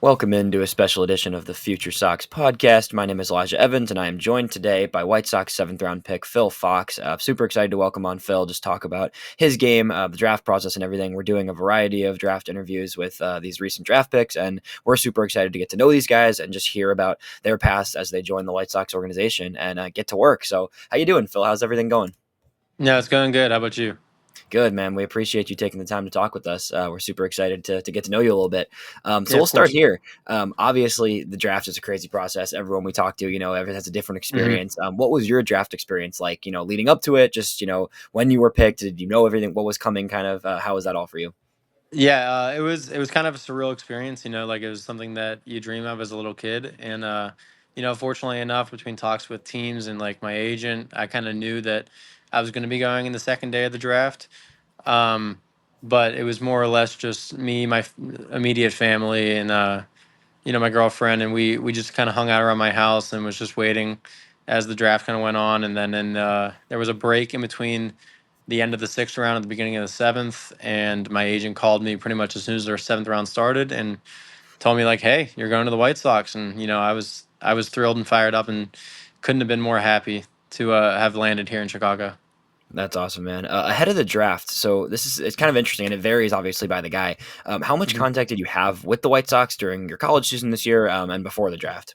Welcome into a special edition of the FutureSox Podcast. My name is Elijah Evans, and I am joined today by White Sox seventh-round pick Phil Fox. Super excited to welcome on Phil, just talk about his game, the draft process, and everything. We're doing a variety of draft interviews with these recent draft picks, and we're super excited to get to know these guys and just hear about their past as they join the White Sox organization and get to work. So how you doing, Phil? How's everything going? Yeah, it's going good. How about you? Good, man. We appreciate you taking the time to talk with us. We're super excited to get to know you a little bit. So Yeah, we'll of start course. here. Obviously, the draft is a crazy process. Everyone we talk to, everyone has a different hmm experience. What was your draft experience like, leading up to it? Just, when you were picked, did you know everything, what was coming kind of? How was that all for you? Yeah, it was kind of a surreal experience. Like it was something that you dream of as a little kid, and fortunately enough, between talks with teams and like my agent, I kind of knew that I was going to be going in the second day of the draft. Um, but it was more or less just me, my immediate family, and my girlfriend, and we just kind of hung out around my house and was just waiting as the draft kind of went on, and then there was a break in between the end of the sixth round and the beginning of the seventh, and my agent called me pretty much as soon as their seventh round started and told me like, "Hey, you're going to the White Sox," and I was thrilled and fired up and couldn't have been more happy to have landed here in Chicago. That's awesome, man. Ahead of the draft, so it's kind of interesting, and it varies obviously by the guy. How much Mhm. contact did you have with the White Sox during your college season this year and before the draft?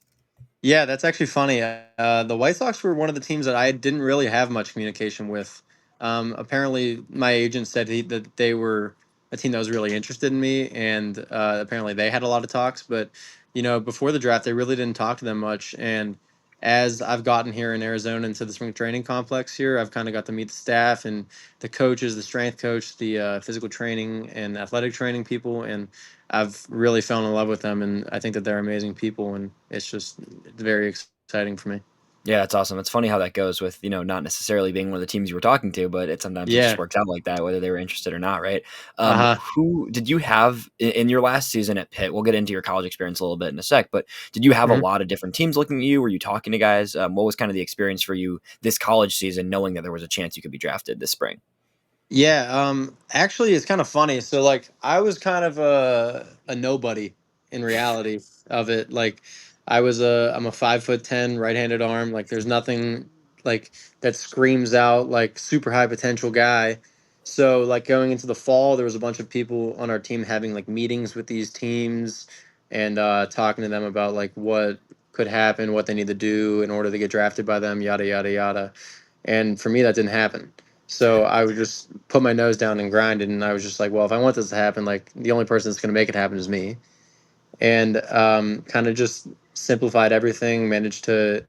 Yeah, that's actually funny. The White Sox were one of the teams that I didn't really have much communication with. Apparently, my agent said that they were a team that was really interested in me, and apparently they had a lot of talks. But before the draft, they really didn't talk to them much. And as I've gotten here in Arizona into the spring training complex here, I've kind of got to meet the staff and the coaches, the strength coach, the physical training and athletic training people, and I've really fallen in love with them, and I think that they're amazing people, and it's very exciting for me. Yeah, that's awesome. It's funny how that goes with, not necessarily being one of the teams you were talking to, but sometimes it just Yeah. works out like that, whether they were interested or not, right? Uh huh. Who did you have in your last season at Pitt? We'll get into your college experience a little bit in a sec, but did you have a hmm lot of different teams looking at you? Were you talking to guys? What was kind of the experience for you this college season, knowing that there was a chance you could be drafted this spring? Yeah. Actually, it's kind of funny. So, like, I was kind of a nobody in reality of it. Like, I'm a 5'10" right-handed arm. Like, there's nothing like that screams out like super high potential guy. So, like, going into the fall, there was a bunch of people on our team having like meetings with these teams and talking to them about like what could happen, what they need to do in order to get drafted by them, yada yada yada. And for me, that didn't happen. So I would just put my nose down and grind it. And I was just like, well, if I want this to happen, like the only person that's going to make it happen is me. And kind of just simplified everything, managed to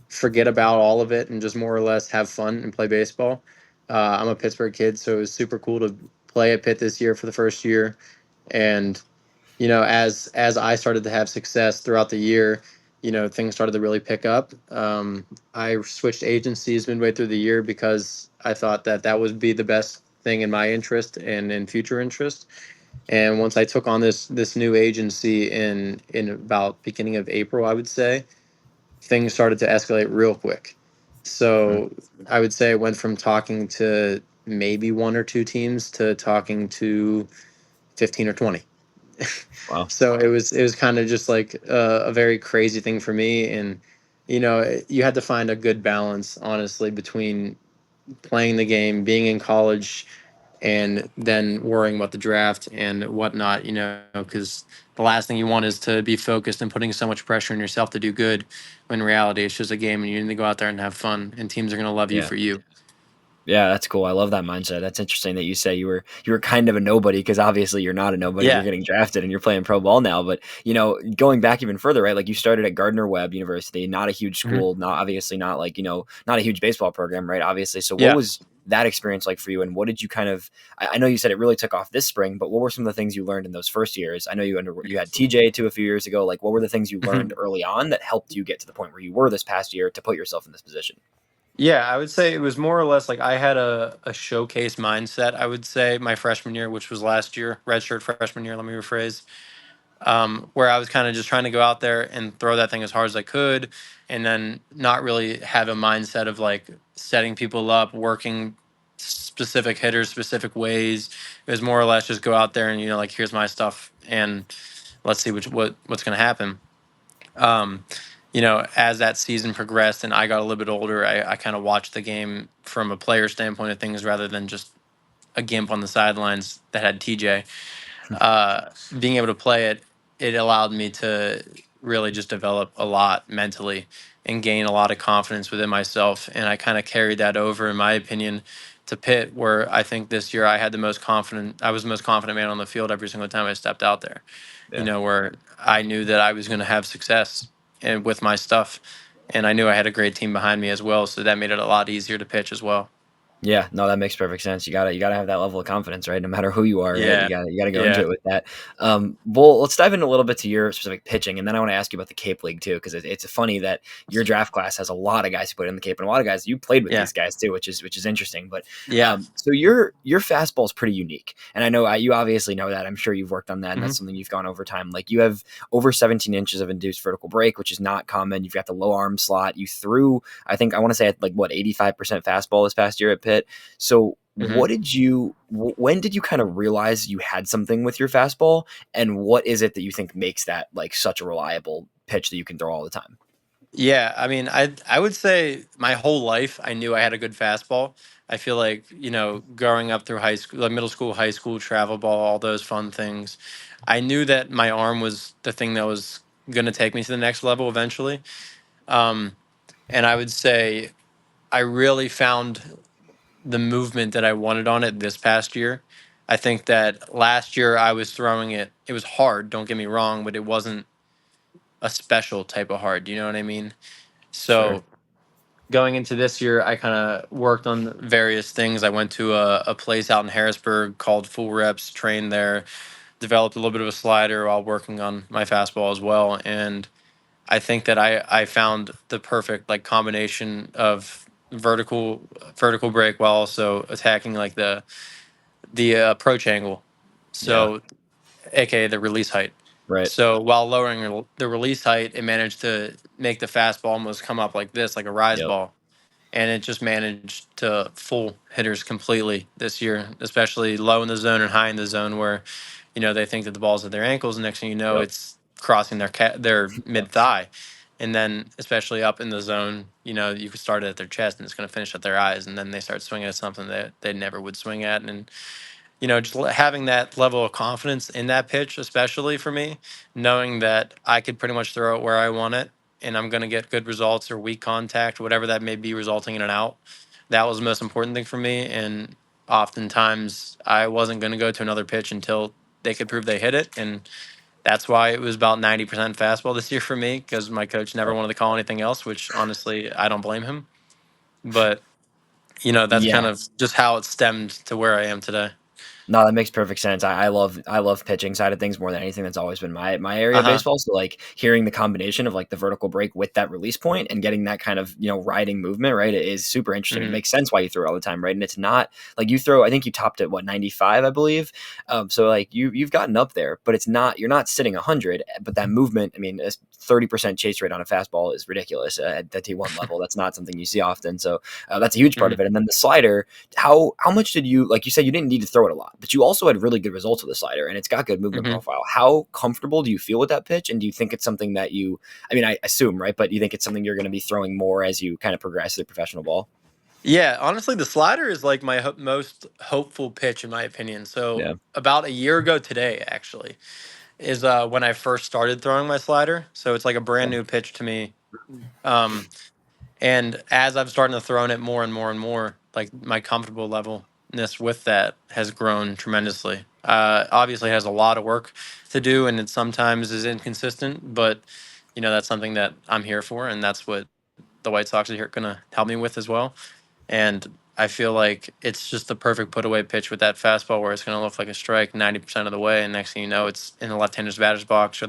forget about all of it and just more or less have fun and play baseball. I'm a Pittsburgh kid, so it was super cool to play at Pitt this year for the first year. And as I started to have success throughout the year, things started to really pick up. I switched agencies midway through the year because I thought that that would be the best thing in my interest and in future interest. And once I took on this new agency in about beginning of April, I would say things started to escalate real quick. Mhm. So I would say it went from talking to maybe one or two teams to talking to 15 or 20. Wow. So it was kind of just like a very crazy thing for me, and you had to find a good balance, honestly, between playing the game, being in college, and then worrying about the draft and whatnot. Because the last thing you want is to be focused and putting so much pressure on yourself to do good, when in reality it's just a game, and you need to go out there and have fun, and teams are going to love you Yeah. for you. Yeah, that's cool. I love that mindset. That's interesting that you say you were kind of a nobody because obviously you're not a nobody. You're Yeah. getting drafted and you're playing pro ball now. But going back even further, right? Like you started at Gardner Webb University, not a huge hmm school, not obviously not like not a huge baseball program, right? Obviously. So what Yeah. was that experience like for you, and what did you kind of? I know you said it really took off this spring, but what were some of the things you learned in those first years? I know you had TJ too a few years ago. Like what were the things you learned Mhm. early on that helped you get to the point where you were this past year to put yourself in this position? Yeah, I would say it was more or less like I had a showcase mindset, I would say, my freshman year, which was last year, redshirt freshman year, let me rephrase, where I was kind of just trying to go out there and throw that thing as hard as I could, and then not really have a mindset of like setting people up, working specific hitters, specific ways. It was more or less just go out there and, like, here's my stuff. And let's see what's going to happen. Um, as that season progressed and I got a little bit older, I kind of watched the game from a player standpoint of things rather than just a gimp on the sidelines that had TJ. Being able to play it, it allowed me to really just develop a lot mentally and gain a lot of confidence within myself. And I kind of carried that over, in my opinion, to Pitt, where I think this year I was the most confident man on the field every single time I stepped out there. Yeah. Where I knew that I was going to have success and with my stuff. And I knew I had a great team behind me as well. So that made it a lot easier to pitch as well. Yeah, no, that makes perfect sense. You gotta have that level of confidence, right? No matter who you are, right? Yeah. You gotta go into Yeah. it with that. Well, let's dive in a little bit to your specific pitching, and then I want to ask you about the Cape League too, because it's funny that your draft class has a lot of guys who put in the Cape, and a lot of guys you played with Yeah. these guys too, which is interesting. But Yeah. so your fastball is pretty unique, and I know you obviously know that. I'm sure you've worked on that, and Hmm. that's something you've gone over time. Like you have over 17 inches of induced vertical break, which is not common. You've got the low arm slot. You threw, I think I want to say like what 85% fastball this past year at Pitt. So Hmm. when did you kind of realize you had something with your fastball, and what is it that you think makes that like such a reliable pitch that you can throw all the time? Yeah, I mean, I would say my whole life I knew I had a good fastball. I feel like, growing up through high school, like middle school, high school, travel ball, all those fun things, I knew that my arm was the thing that was going to take me to the next level eventually. Um, and I would say I really found the movement that I wanted on it this past year. I think that last year I was throwing it, it was hard, don't get me wrong, but it wasn't a special type of hard. You know what I mean? Sure. So going into this year, I kind of worked on various things. I went to a place out in Harrisburg called Full Reps, trained there, developed a little bit of a slider while working on my fastball as well. And I think that I found the perfect like combination of vertical break while also attacking like the approach angle. Yeah. So, aka the release height. Right. So while lowering the release height, it managed to make the fastball almost come up like this, like a rise Yep. ball, and it just managed to fool hitters completely this year, especially low in the zone and high in the zone, where they think that the ball's at their ankles, and next thing you know, Yep. it's crossing their Yep. mid thigh, and then especially up in the zone, you could start it at their chest and it's going to finish at their eyes, and then they start swinging at something that they never would swing at, and just having that level of confidence in that pitch, especially for me, knowing that I could pretty much throw it where I want it and I'm going to get good results or weak contact, whatever that may be, resulting in an out. That was the most important thing for me. And oftentimes I wasn't going to go to another pitch until they could prove they hit it. And that's why it was about 90% fastball this year for me, because my coach never Right. wanted to call anything else, which honestly, I don't blame him. But, that's kind Yeah. of just how it stemmed to where I am today. No, that makes perfect sense. I love pitching side of things more than anything. That's always been my area Uh of huh. baseball. So like hearing the combination of like the vertical break with that release point and getting that kind of riding movement, right? It is super interesting. It Hmm. makes sense why you throw it all the time, right? And it's not like you throw. I think you topped at what 95, I believe. So like you've gotten up there, but you're not sitting 100. But that movement, I mean, a 30% chase rate on a fastball is ridiculous at the T1 level. That's not something you see often. So that's a huge part of Hmm. it. And then the slider, how much did you, like you said, you didn't need to throw it a lot, but you also had really good results with the slider, and it's got good movement Hmm. profile. How comfortable do you feel with that pitch, and do you think it's something that I mean, I assume, right, but you think it's something you're going to be throwing more as you kind of progress through professional ball? Yeah, honestly, the slider is like my most hopeful pitch in my opinion. So Yeah. about a year ago today, actually, is when I first started throwing my slider. So it's like a brand new pitch to me. Um, and as I've started to throw it more and more and more, like my comfortable levelness with that has grown tremendously. Obviously, it has a lot of work to do, and it sometimes is inconsistent. But that's something that I'm here for, and that's what the White Sox are here going to help me with as well. And I feel like it's just the perfect put away pitch with that fastball where it's going to look like a strike 90% of the way. And next thing you know, it's in the left hander's batter's box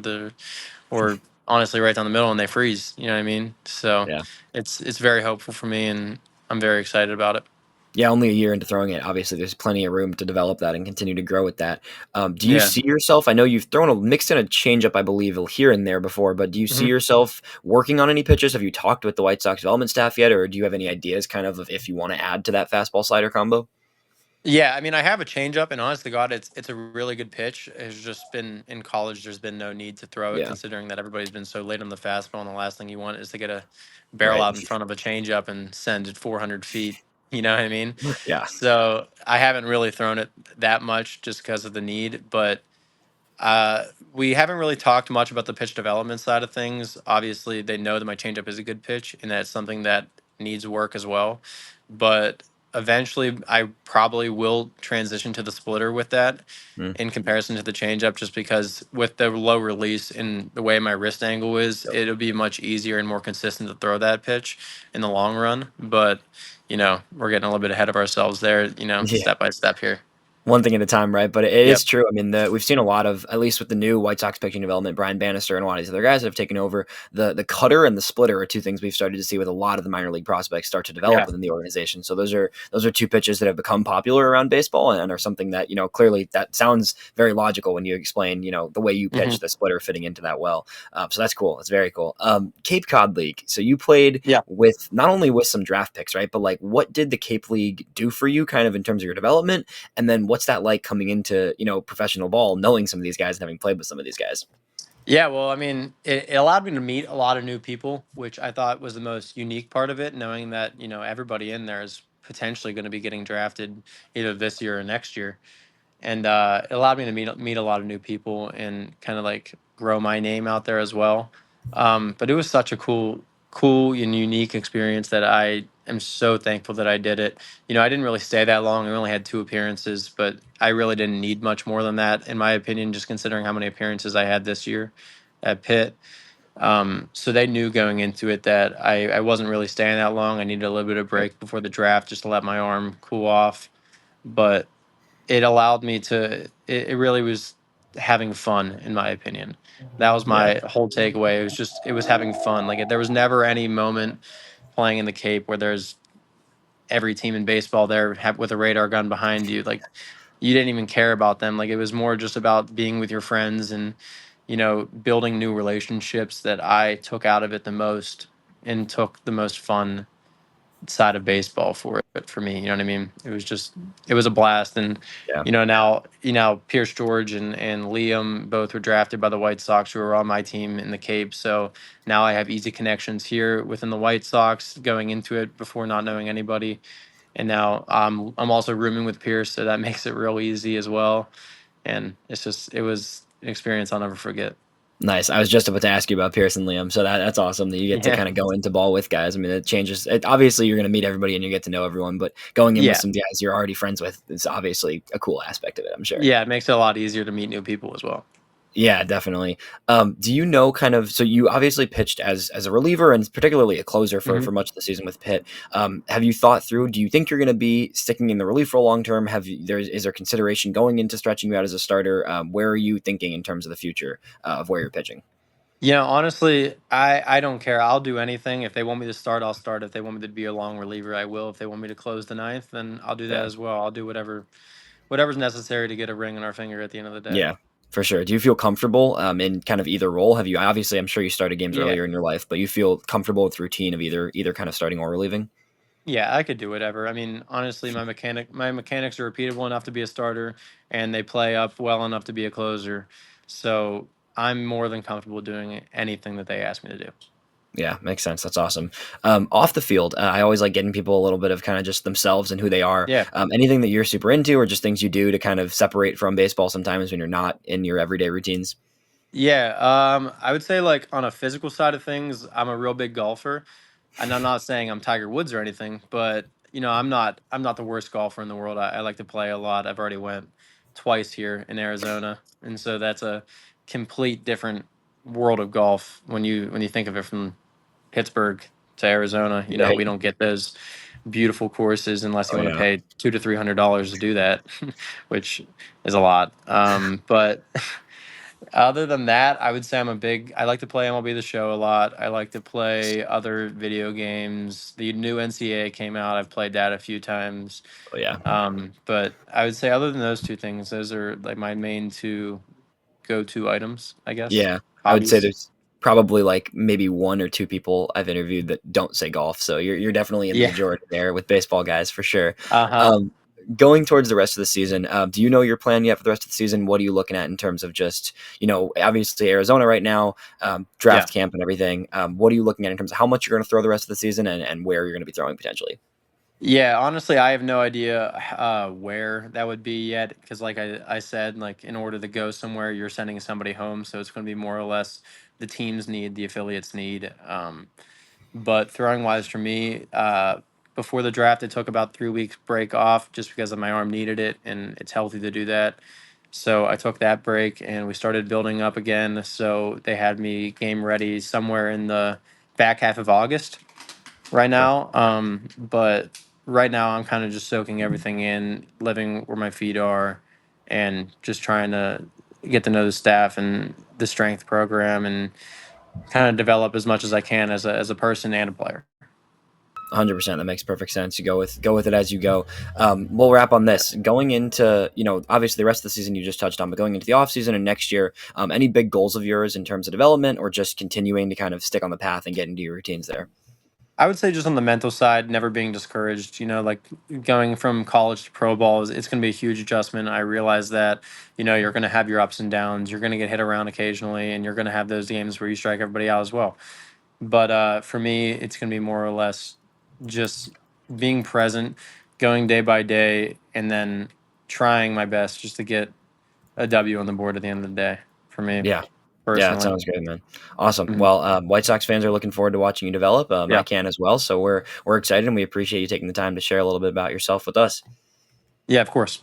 or honestly right down the middle and they freeze. You know what I mean? So Yeah. it's very hopeful for me and I'm very excited about it. Yeah, only a year into throwing it. Obviously, there's plenty of room to develop that and continue to grow with that. Do you Yeah. see yourself? I know you've thrown mixed in a changeup, I believe, here and there before, but do you see Mhm. yourself working on any pitches? Have you talked with the White Sox development staff yet, or do you have any ideas, kind of if you want to add to that fastball slider combo? Yeah, I mean, I have a changeup, and honest to God, it's a really good pitch. It's just been in college. There's been no need to throw it, Yeah, considering that everybody's been so late on the fastball, and the last thing you want is to get a barrel right. out in front of a changeup and send it 400 feet. You know what I mean? Yeah, So I haven't really thrown it that much just because of the need, but uh, we haven't really talked much about the pitch development side of things. Obviously, they know that my changeup is a good pitch, and that's something that needs work as well. But eventually, I probably will transition to the splitter with that mm, in comparison to the changeup, just because with the low release and the way my wrist angle is, yep. it'll be much easier and more consistent to throw that pitch in the long run. But we're getting a little bit ahead of ourselves there. Yeah. Step by step here. One thing at a time, right? But it Yep. is true. I mean, we've seen a lot of, at least with the new White Sox pitching development, Brian Bannister and a lot of these other guys that have taken over. The cutter and the splitter are two things we've started to see with a lot of the minor league prospects start to develop Yeah. within the organization. So those are two pitches that have become popular around baseball and are something that clearly that sounds very logical when you explain the way you Hmm. pitch the splitter fitting into that well. So that's cool. That's very cool. Cape Cod League. So you played Yeah. with not only with some draft picks, right? But like, what did the Cape League do for you, kind of in terms of your development? And then what's that like coming into professional ball, knowing some of these guys and having played with some of these guys? Yeah, well, I mean, it allowed me to meet a lot of new people, which I thought was the most unique part of it, knowing that, everybody in there is potentially going to be getting drafted either this year or next year. And it allowed me to meet a lot of new people and kind of like grow my name out there as well. But it was such a cool and unique experience that I am so thankful that I did it. I didn't really stay that long. I only had 2 appearances, but I really didn't need much more than that, in my opinion, just considering how many appearances I had this year at Pitt. So they knew going into it that I wasn't really staying that long. I needed a little bit of Right. break before the draft just to let my arm cool off. But it allowed me to it really was having fun, in my opinion. That was Yeah. my whole takeaway. It was having fun. Like, there was never any moment playing in the Cape where there's every team in baseball there with a radar gun behind you. Like, you didn't even care about them. Like, it was more just about being with your friends and building new relationships that I took out of it the most, and took the most fun side of baseball for it for me. You know what I mean? It was a blast. And Yeah. now Pierce George and Liam both were drafted by the White Sox, who were on my team in the Cape. So now I have easy connections here within the White Sox going into it before not knowing anybody. And now I'm also rooming with Pierce, so that makes it real easy as well. And it was an experience I'll never forget. Nice. I was just about to ask you about Pierce and Liam, so that's awesome that you get to Yeah. kind of go into ball with guys. I mean, it changes. Obviously, you're going to meet everybody and you get to know everyone, but going in with Yeah. some guys you're already friends with is obviously a cool aspect of it, I'm sure. Yeah, it makes it a lot easier to meet new people as well. Yeah, definitely. Do you know kind of, so you obviously pitched as a reliever and particularly a closer for much of the season with Pitt. Have you thought through, do you think you're going to be sticking in the relief role long term? Is there consideration going into stretching you out as a starter? Where are you thinking in terms of the future of where you're pitching? Honestly, I don't care. I'll do anything. If they want me to start, I'll start. If they want me to be a long reliever, I will. If they want me to close the ninth, then I'll do that Yeah. as well. I'll do whatever's necessary to get a ring on our finger at the end of the day. Yeah, for sure. Do you feel comfortable in kind of either role? Have you obviously, I'm sure you started games Yeah. earlier in your life, but you feel comfortable with routine of either kind of starting or relieving? Yeah, I could do whatever. I mean, honestly, my mechanics are repeatable enough to be a starter, and they play up well enough to be a closer. So I'm more than comfortable doing anything that they ask me to do. Yeah, makes sense. That's awesome. Off the field, I always like getting people a little bit of kind of just themselves and who they are. Yeah. Anything that you're super into, or just things you do to kind of separate from baseball sometimes when you're not in your everyday routines. Yeah, I would say, like, on a physical side of things, I'm a real big golfer, and I'm not saying I'm Tiger Woods or anything, but I'm not the worst golfer in the world. I like to play a lot. I've already went twice here in Arizona, and so that's a complete different world of golf when you think of it from Pittsburgh to Arizona. We Right. don't get those beautiful courses unless you Oh want to yeah. pay $200 to $300 to do that, which is a lot. But other than that, I would say I like to play MLB The Show a lot. I like to play other video games. The new NCAA came out. I've played that a few times. Oh yeah. But I would say, other than those two things, those are like my main two go-to items, I guess. Yeah, I would say Hobbies. there's probably like maybe one or two people I've interviewed that don't say golf. So you're definitely in the Yeah. majority there with baseball guys for sure. Uh-huh. Um, going towards the rest of the season, do you know your plan yet for the rest of the season? What are you looking at in terms of just, obviously Arizona right now, Yeah. draft camp and everything? What are you looking at in terms of how much you're going to throw the rest of the season and where you're going to be throwing potentially? Yeah, honestly, I have no idea where that would be yet, because like I said, like in order to go somewhere, you're sending somebody home, so it's going to be more or less the teams need, the affiliates need. But throwing wise for me, before the draft, it took about 3 weeks break off just because of my arm needed it, and it's healthy to do that. So I took that break, and we started building up again. So they had me game ready somewhere in the back half of August right Sure. now. But right now I'm kind of just soaking everything in, living where my feet are, and just trying to get to know the staff and the strength program, and kind of develop as much as I can as a person and a player. 100%. That makes perfect sense. You go with it as you go. We'll wrap on this. Going into, obviously the rest of the season you just touched on, but going into the off season and next year, any big goals of yours in terms of development or just continuing to kind of stick on the path and get into your routines there? I would say just on the mental side, never being discouraged. Like going from college to pro ball it's going to be a huge adjustment. I realize that, you're going to have your ups and downs. You're going to get hit around occasionally, and you're going to have those games where you strike everybody out as well. But for me, it's going to be more or less just being present, going day by day, and then trying my best just to get a W on the board at the end of the day for me Yeah. Yeah, that personally. sounds great, man. Awesome. Mhm. Well, White Sox fans are looking forward to watching you develop. I Yeah. can as well. So we're excited and we appreciate you taking the time to share a little bit about yourself with us. Yeah, of course.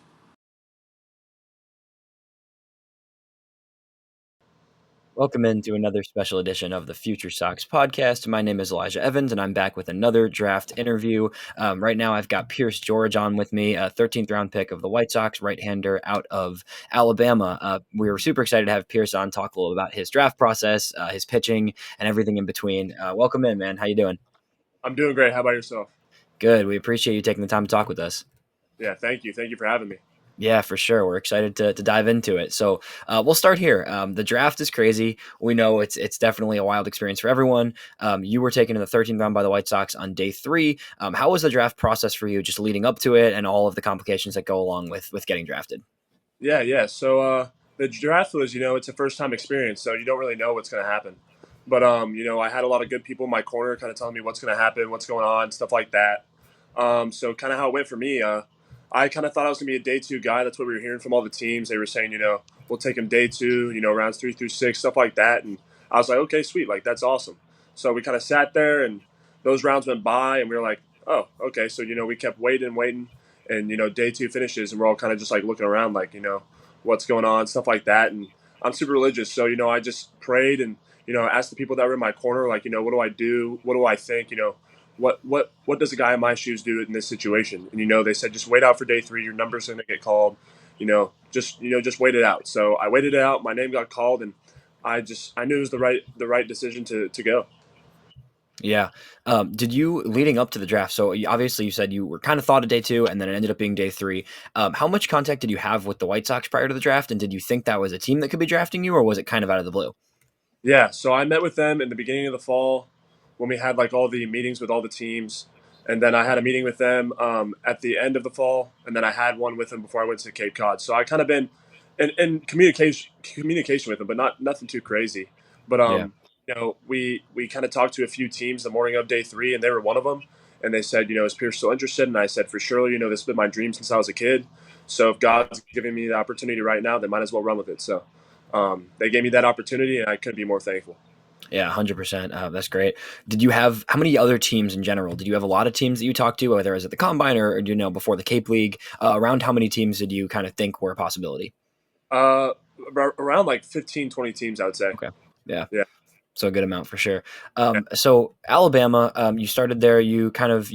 Welcome into another special edition of the Future Sox Podcast. My name is Elijah Evans, and I'm back with another draft interview. Right now, I've got Pierce George on with me, a 13th round pick of the White Sox, right-hander out of Alabama. We were super excited to have Pierce on, talk a little about his draft process, his pitching, and everything in between. Welcome in, man. How you doing? I'm doing great. How about yourself? Good. We appreciate you taking the time to talk with us. Yeah, thank you. Thank you for having me. Yeah, for sure. We're excited to dive into it. So we'll start here. The draft is crazy. We know it's definitely a wild experience for everyone. You were taken in the 13th round by the White Sox on day 3. How was the draft process for you, just leading up to it, and all of the complications that go along with getting drafted? Yeah. So the draft was, it's a first time experience, so you don't really know what's going to happen. But I had a lot of good people in my corner, kind of telling me what's going to happen, what's going on, stuff like that. So kind of how it went for me. I kind of thought I was going to be a day 2 guy. That's what we were hearing from all the teams. They were saying, we'll take him day 2, rounds 3 through 6, stuff like that. And I was like, okay, sweet, like that's awesome. So we kind of sat there, and those rounds went by, and we were like, oh, okay. So we kept waiting. And day 2 finishes, and we're all kind of just like looking around, like what's going on, stuff like that. And I'm super religious, so I just prayed and asked the people that were in my corner, like what do I do, what do I think, what does a guy in my shoes do in this situation? And they said just wait out for day 3, your number's going to get called, just wait it out. So I waited it out, my name got called, and I knew it was the right decision to go. Yeah. Did you leading up to the draft? So obviously you said you were kind of thought of day 2, and then it ended up being day 3. How much contact did you have with the White Sox prior to the draft, and did you think that was a team that could be drafting you, or was it kind of out of the blue? Yeah, so I met with them in the beginning of the fall when we had like all the meetings with all the teams, and then I had a meeting with them at the end of the fall, and then I had one with them before I went to Cape Cod. So I kind of been in communication with them, but nothing too crazy. But Yeah. we kind of talked to a few teams the morning of day 3, and they were one of them. And they said, is Pierce still interested? And I said, for sure. This has been my dream since I was a kid. So if God's giving me the opportunity right now, then might as well run with it. So they gave me that opportunity, and I couldn't be more thankful. Yeah, 100%. That's great. Did you have how many other teams in general? Did you have a lot of teams that you talked to, whether it was at the combine or before the Cape League? Around how many teams did you kind of think were a possibility? Uh, Around like 15, 20 teams, I would say. Okay. Yeah. Yeah. So a good amount for sure. Yeah. So Alabama, you started there. You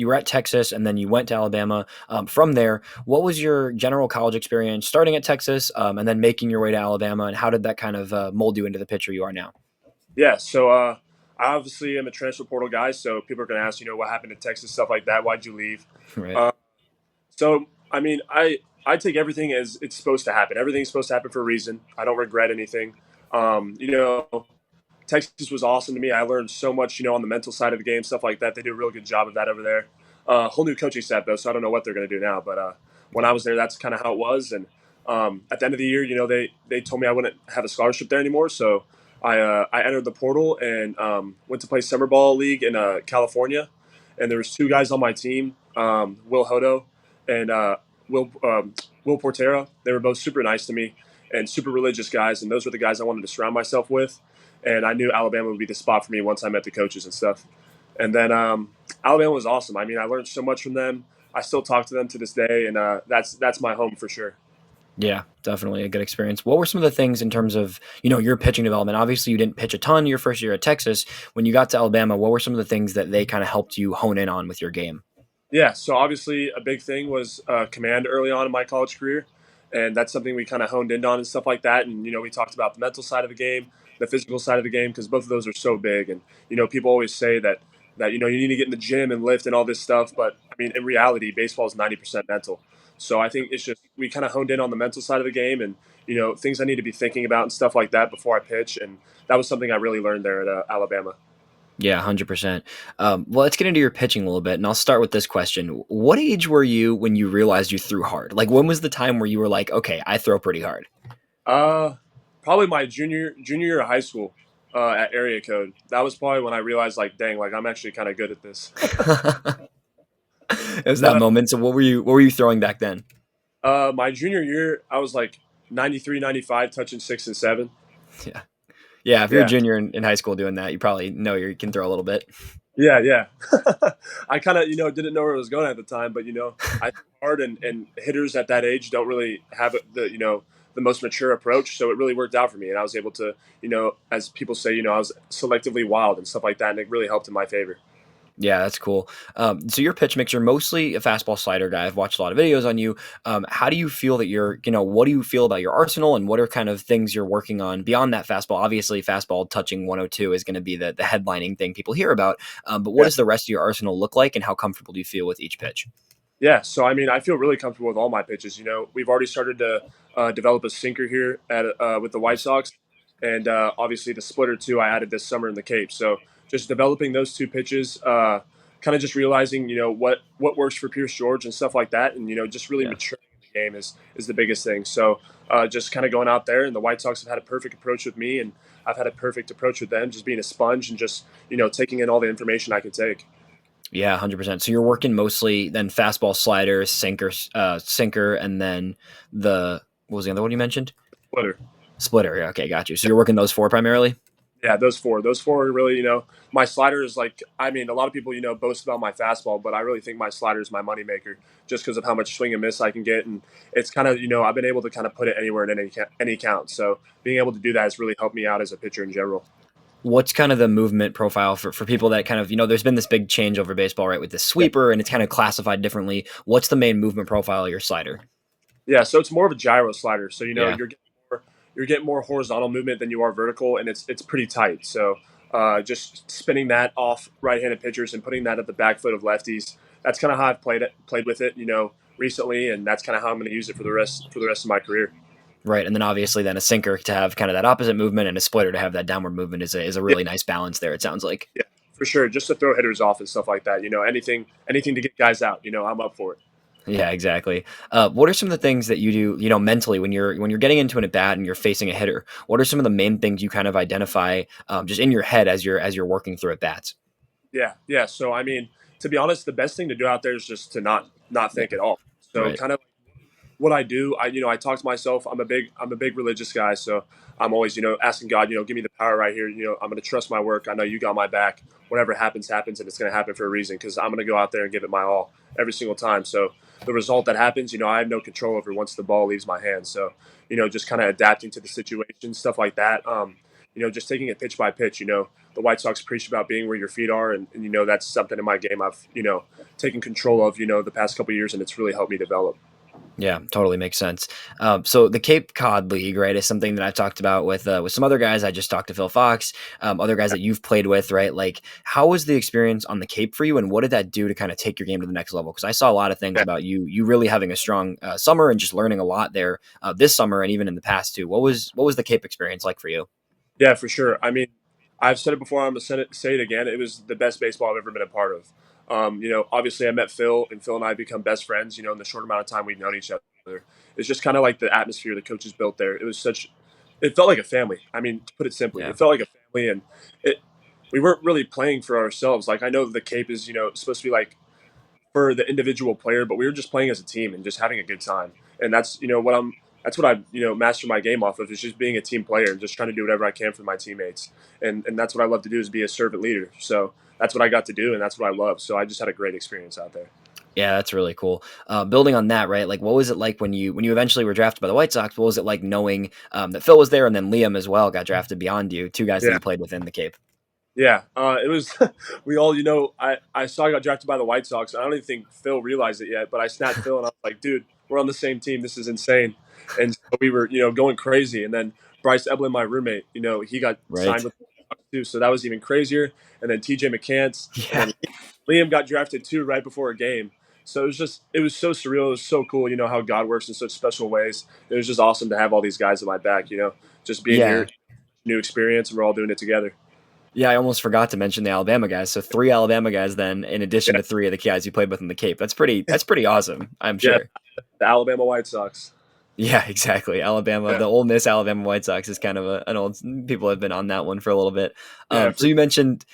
were at Texas, and then you went to Alabama. From there, what was your general college experience starting at Texas, and then making your way to Alabama, and how did that kind of mold you into the pitcher you are now? Yeah. So I obviously am a transfer portal guy, so people are going to ask, what happened to Texas, stuff like that. Why'd you leave? Right. Uh, so I mean, I take everything as it's supposed to happen. Everything's supposed to happen for a reason. I don't regret anything. Texas was awesome to me. I learned so much, on the mental side of the game, stuff like that. They do a real good job of that over there. Whole new coaching staff though, so I don't know what they're going to do now. But when I was there, that's kind of how it was. And at the end of the year, they told me I wouldn't have a scholarship there anymore. So I entered the portal and went to play summer ball league in California. And there was two guys on my team, Will Hodo and Will Portera. They were both super nice to me and super religious guys. And those were the guys I wanted to surround myself with. And I knew Alabama would be the spot for me once I met the coaches and stuff. And then Alabama was awesome. I mean, I learned so much from them. I still talk to them to this day, and that's my home for sure. Yeah, definitely a good experience. What were some of the things in terms of, your pitching development? Obviously, you didn't pitch a ton your first year at Texas. When you got to Alabama, what were some of the things that they kind of helped you hone in on with your game? Yeah, so obviously a big thing was command early on in my college career, and that's something we kind of honed in on and stuff like that. And we talked about the mental side of the game, the physical side of the game, because both of those are so big. And people always say that you need to get in the gym and lift and all this stuff, but I mean, in reality, baseball is 90% mental. So I think it's just we kind of honed in on the mental side of the game and things I need to be thinking about and stuff like that before I pitch, and that was something I really learned there at Alabama. Yeah, 100%. Well, let's get into your pitching a little bit, and I'll start with this question. What age were you when you realized you threw hard? Like, when was the time where you were like, okay, I throw pretty hard? Probably my junior year of high school at Area Code. That was probably when I realized, like, dang, like I'm actually kind of good at this. It was that moment. So what were you throwing back then? My junior year, I was like 93, 95, touching 6 and 7. Yeah. Yeah, if you're a Yeah. junior in high school doing that, you probably know you can throw a little bit. Yeah. I kind of, didn't know where it was going at the time, but, I threw hard and hitters at that age don't really have the most mature approach. So it really worked out for me. And I was able to, as people say, I was selectively wild and stuff like that. And it really helped in my favor. Yeah, that's cool. So your pitch mix, you're mostly a fastball slider guy. I've watched a lot of videos on you. How do you feel that what do you feel about your arsenal, and what are kind of things you're working on beyond that fastball? Obviously, fastball touching 102 is going to be the headlining thing people hear about. But what does the rest of your arsenal look like, and how comfortable do you feel with each pitch? Yeah, so I mean, I feel really comfortable with all my pitches. We've already started to develop a sinker here at with the White Sox, and obviously the splitter too. I added this summer in the Cape. So just developing those two pitches, kind of just realizing what works for Pierce George and stuff like that, and just really maturing the game is the biggest thing. So just kind of going out there, and the White Sox have had a perfect approach with me, and I've had a perfect approach with them, just being a sponge and just taking in all the information I could take. Yeah, 100%. So you're working mostly then fastball, slider, sinker, and then what was the other one you mentioned? Splitter. Yeah, okay, got you. So you're working those four primarily? Yeah, those four are really, my slider is like, I mean, a lot of people, boast about my fastball, but I really think my slider is my moneymaker just because of how much swing and miss I can get. And it's kind of, I've been able to kind of put it anywhere in any count. So being able to do that has really helped me out as a pitcher in general. What's kind of the movement profile for people that kind of, there's been this big change over baseball, right, with the sweeper, and it's kind of classified differently. What's the main movement profile of your slider? Yeah, so it's more of a gyro slider. So, you're getting more horizontal movement than you are vertical, and it's pretty tight. So just spinning that off right-handed pitchers and putting that at the back foot of lefties, that's kind of how I've played with it, recently, and that's kind of how I'm going to use it for the rest of my career. Right, and then obviously then a sinker to have kind of that opposite movement, and a splitter to have that downward movement is a really nice balance there, it sounds like. Yeah, for sure. Just to throw hitters off and stuff like that. Anything to get guys out. I'm up for it. Yeah, exactly. What are some of the things that you do, mentally when you're getting into an at bat and you're facing a hitter? What are some of the main things you kind of identify just in your head as you're working through at bats? Yeah. So I mean, to be honest, the best thing to do out there is just to not think at all. So Right. kind of what I do, I talk to myself. I'm a big religious guy, so I'm always asking God, give me the power right here. I'm going to trust my work. I know you got my back. Whatever happens, and it's going to happen for a reason because I'm going to go out there and give it my all every single time. So the result that happens, I have no control over once the ball leaves my hands. So just kind of adapting to the situation, stuff like that. Just taking it pitch by pitch. The White Sox preach about being where your feet are, and that's something in my game I've taken control of the past couple of years, and it's really helped me develop. Yeah, totally makes sense. So the Cape Cod League, right, is something that I've talked about with some other guys. I just talked to Phil Fox, other guys that you've played with, right? Like, how was the experience on the Cape for you, and what did that do to kind of take your game to the next level? Because I saw a lot of things about you really having a strong summer and just learning a lot there this summer and even in the past too. What was the Cape experience like for you? Yeah, for sure. I mean, I've said it before. I'm going to say it again. It was the best baseball I've ever been a part of. Obviously I met Phil, and Phil and I become best friends. In the short amount of time we've known each other, it's just kind of like the atmosphere the coaches built there. It felt like a family. I mean, to put it simply, Yeah. it felt like a family, and it. We weren't really playing for ourselves. Like I know the Cape is, supposed to be like for the individual player, but we were just playing as a team and just having a good time. And that's what I, master my game off of, is just being a team player and just trying to do whatever I can for my teammates. And that's what I love to do, is be a servant leader. So that's what I got to do, and that's what I love. So I just had a great experience out there. Yeah, that's really cool. Building on that, right? Like, what was it like when you eventually were drafted by the White Sox? What was it like knowing that Phil was there and then Liam as well got drafted beyond you, two guys that Yeah. you played with in the Cape? Yeah, it was. We all, I saw I got drafted by the White Sox. I don't even think Phil realized it yet, but I snapped Phil and I was like, "Dude, we're on the same team. This is insane." And so we were, going crazy. And then Bryce Eblin, my roommate, he got signed Right. with the White Sox too, so that was even crazier. And then TJ McCants, Yeah. and then Liam got drafted too right before a game. So it was so surreal. It was so cool. How God works in such special ways. It was just awesome to have all these guys at my back. Just being Yeah. here, new experience, and we're all doing it together. Yeah, I almost forgot to mention the Alabama guys. So 3 Alabama guys then, in addition Yeah. to 3 of the guys you played with in the Cape. That's pretty awesome, I'm Yeah, sure. the Alabama White Sox. Yeah, exactly. Alabama, Yeah. the Ole Miss Alabama White Sox is kind of an old. People have been on that one for a little bit. Yeah, So you mentioned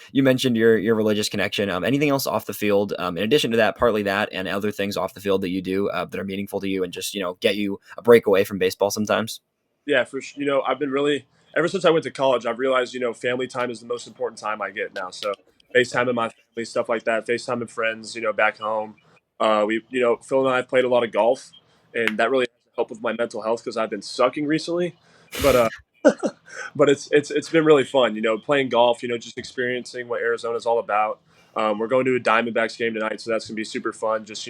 your religious connection. Anything else off the field? In addition to that, partly that, and other things off the field that you do that are meaningful to you, and just get you a break away from baseball sometimes. Yeah, for sure. I've been really, ever since I went to college, I've realized, family time is the most important time I get now. So FaceTime with my family, stuff like that, FaceTime with friends, back home. Phil and I have played a lot of golf, and that really has helped with my mental health because I've been sucking recently. But but it's been really fun, playing golf, just experiencing what Arizona is all about. We're going to a Diamondbacks game tonight, so that's gonna be super fun. Just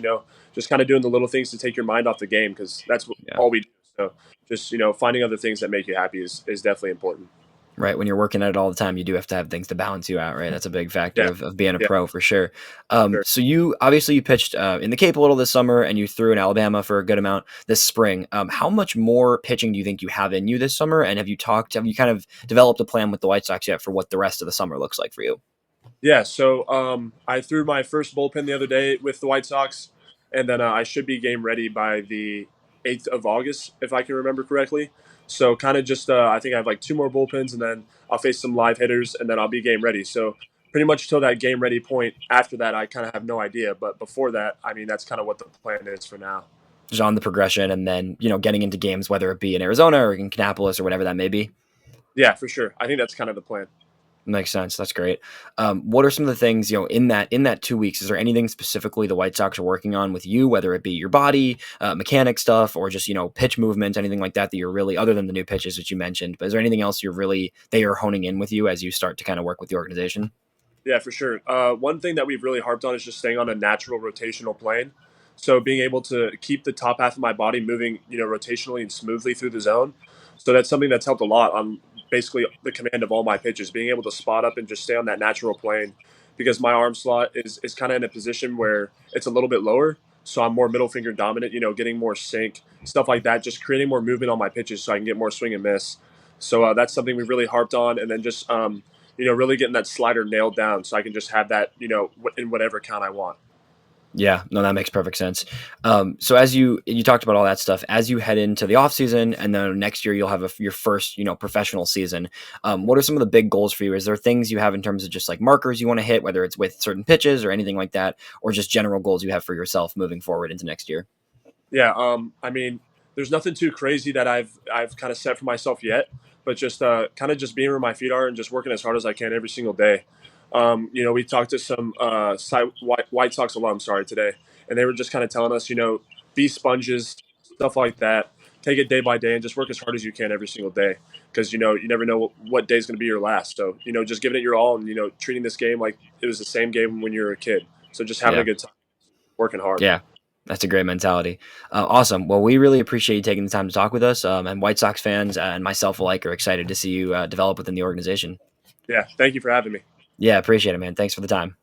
kind of doing the little things to take your mind off the game, because that's Yeah. all we do. So just finding other things that make you happy is definitely important. Right. When you're working at it all the time, you do have to have things to balance you out, right? That's a big factor Yeah, of being a yeah, pro for sure. sure. So you pitched in the Cape a little this summer, and you threw in Alabama for a good amount this spring. How much more pitching do you think you have in you this summer? And have you kind of developed a plan with the White Sox yet for what the rest of the summer looks like for you? Yeah, so I threw my first bullpen the other day with the White Sox, and then I should be game ready by the 8th of August, if I can remember correctly. So kind of just, I think I have like 2 more bullpens, and then I'll face some live hitters, and then I'll be game ready. So pretty much till that game ready point. After that, I kind of have no idea. But before that, I mean, that's kind of what the plan is for now. Just on the progression, and then getting into games, whether it be in Arizona or in Kannapolis or whatever that may be. Yeah, for sure. I think that's kind of the plan. Makes sense. That's great. What are some of the things, in that 2 weeks? Is there anything specifically the White Sox are working on with you, whether it be your body, mechanic stuff, or just, pitch movement, anything like that you're really, other than the new pitches that you mentioned, but is there anything else they are honing in with you as you start to kind of work with the organization? Yeah, for sure. One thing that we've really harped on is just staying on a natural rotational plane. So being able to keep the top half of my body moving, rotationally and smoothly through the zone. So that's something that's helped a lot on basically the command of all my pitches, being able to spot up and just stay on that natural plane, because my arm slot is kind of in a position where it's a little bit lower. So I'm more middle finger dominant, getting more sink, stuff like that, just creating more movement on my pitches so I can get more swing and miss. So that's something we've really harped on. And then just, really getting that slider nailed down so I can just have that, in whatever count I want. Yeah, no, that makes perfect sense. So as you talked about all that stuff, as you head into the off season, and then next year you'll have your first, professional season. What are some of the big goals for you? Is there things you have in terms of just like markers you want to hit, whether it's with certain pitches or anything like that, or just general goals you have for yourself moving forward into next year? Yeah, I mean, there's nothing too crazy that I've kind of set for myself yet, but just kind of just being where my feet are and just working as hard as I can every single day. We talked to some White Sox alums, today, and they were just kind of telling us, be sponges, stuff like that. Take it day by day and just work as hard as you can every single day, because you never know what day is going to be your last. So just giving it your all, and treating this game like it was the same game when you were a kid. So just having Yeah. a good time, working hard. Yeah. That's a great mentality. Awesome. Well, we really appreciate you taking the time to talk with us. And White Sox fans and myself alike are excited to see you develop within the organization. Yeah, thank you for having me. Yeah, appreciate it, man. Thanks for the time.